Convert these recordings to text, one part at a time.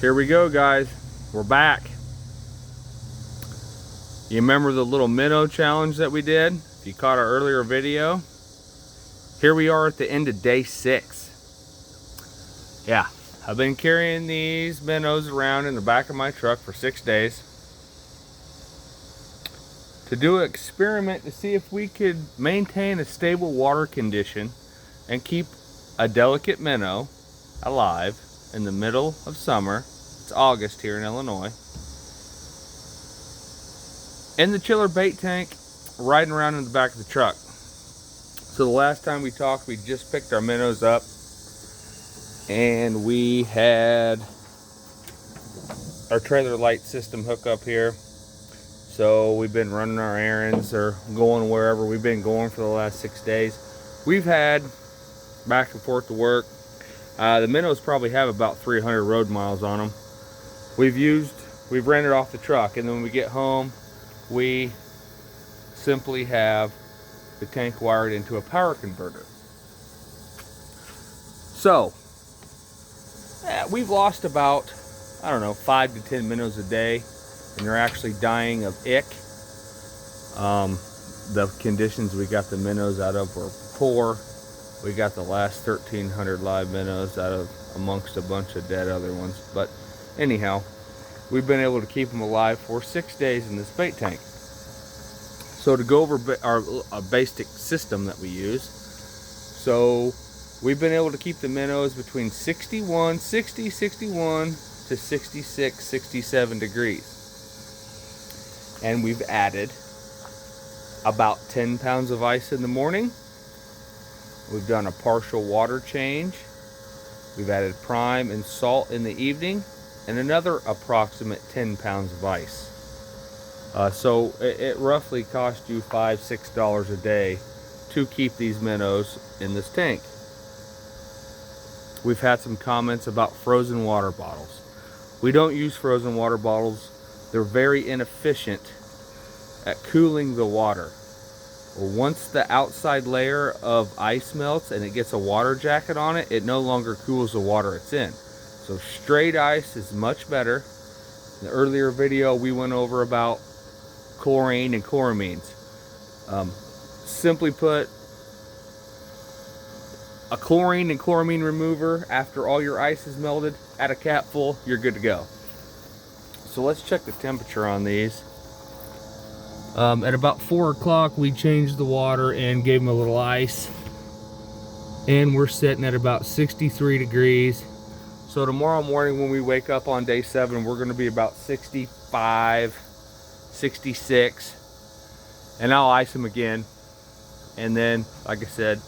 Here we go, guys. We're back. You remember the little minnow challenge that we did? If you caught our earlier video, here we are at the end of day 6. Yeah, I've been carrying these minnows around in the back of my truck for 6 days to do an experiment to see if we could maintain a stable water condition and keep a delicate minnow alive in the middle of summer. It's August here in Illinois. In the chiller bait tank, riding around in the back of the truck. So the last time we talked, we just picked our minnows up and we had our trailer light system hook up here. So we've been running our errands or going wherever we've been going for the last 6 days. We've had back and forth to work. The minnows probably have about 300 road miles on them. We've rented off the truck, and then when we get home, we simply have the tank wired into a power converter. So, we've lost about, I don't know, 5 to 10 minnows a day, and they're actually dying of ick. The conditions we got the minnows out of were poor. We got the last 1,300 live minnows out of amongst a bunch of dead other ones. But anyhow, we've been able to keep them alive for 6 days in this bait tank. So to go over our basic system that we use, so we've been able to keep the minnows between 60 to 66, 67 degrees. And we've added about 10 pounds of ice in the morning. We've done a partial water change. We've added prime and salt in the evening, and another approximate 10 pounds of ice. So it roughly costs you $5 to $6 a day to keep these minnows in this tank. We've had some comments about frozen water bottles. We don't use frozen water bottles. They're very inefficient at cooling the water. Once the outside layer of ice melts and it gets a water jacket on it, it no longer cools the water it's in. So straight ice is much better. In the earlier video, we went over about chlorine and chloramines. Simply put, a chlorine and chloramine remover after all your ice is melted, add a cap full, you're good to go. So let's check the temperature on these. At about 4 o'clock, we changed the water and gave them a little ice. And we're sitting at about 63 degrees. So tomorrow morning when we wake up on day 7, we're going to be about 65, 66. And I'll ice them again. And then, like I said,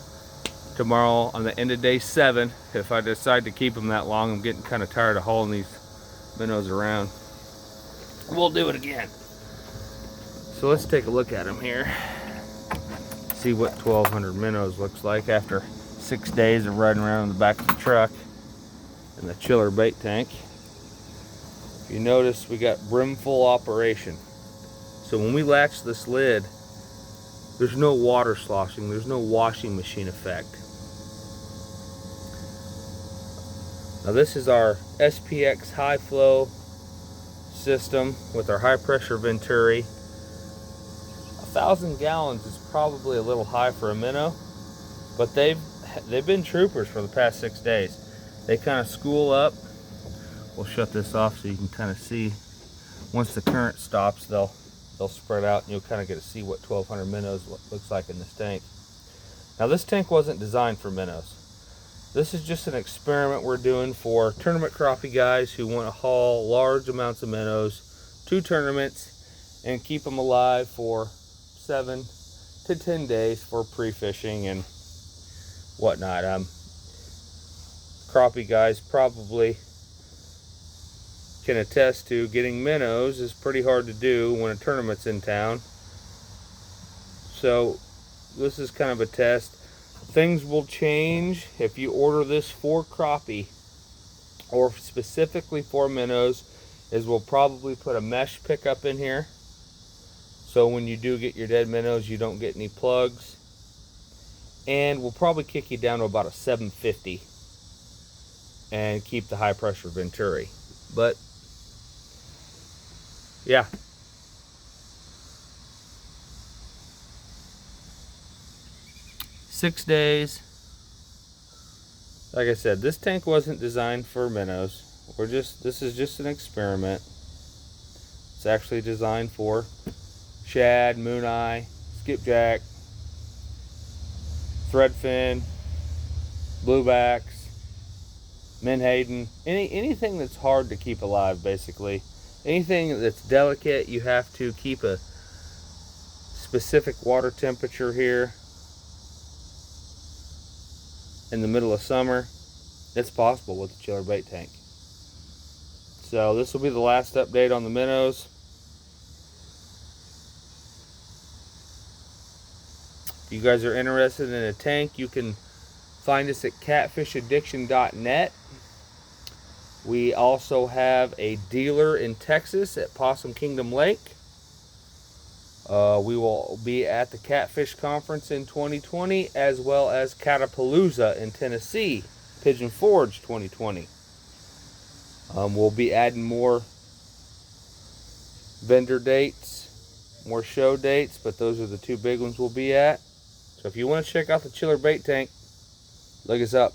tomorrow on the end of day 7, if I decide to keep them that long, I'm getting kind of tired of hauling these minnows around, we'll do it again. So let's take a look at them here. See what 1,200 minnows looks like after 6 days of riding around in the back of the truck in the chiller bait tank. If you notice, we got brimful operation. So when we latch this lid, there's no water sloshing, there's no washing machine effect. Now this is our SPX high flow system with our high pressure venturi. 1,000 gallons is probably a little high for a minnow, but they've been troopers for the past 6 days. They kind of school up. We'll shut this off so you can kind of see. Once the current stops, they'll spread out and you'll kind of get to see what 1,200 minnows looks like in this tank. Now this tank wasn't designed for minnows. This is just an experiment we're doing for tournament crappie guys who want to haul large amounts of minnows to tournaments and keep them alive for 7 to 10 days for pre-fishing and whatnot. Crappie guys probably can attest to getting minnows is pretty hard to do when a tournament's in town. So this is kind of a test. Things will change if you order this for crappie or specifically for minnows, is we'll probably put a mesh pickup in here. So when you do get your dead minnows, you don't get any plugs. And we'll probably kick you down to about a 750 and keep the high pressure venturi. But yeah. Six days. Like I said, this tank wasn't designed for minnows. This is just an experiment. It's actually designed for shad, mooneye, skipjack, threadfin, bluebacks, menhaden, anything that's hard to keep alive, basically. Anything that's delicate, you have to keep a specific water temperature here in the middle of summer. It's possible with the chiller bait tank. So this will be the last update on the minnows. If you guys are interested in a tank, you can find us at catfishaddiction.net. We also have a dealer in Texas at Possum Kingdom Lake. We will be at the Catfish Conference in 2020, as well as Catapalooza in Tennessee, Pigeon Forge 2020. We'll be adding more vendor dates, more show dates, but those are the two big ones we'll be at. So if you want to check out the chiller bait tank, look us up.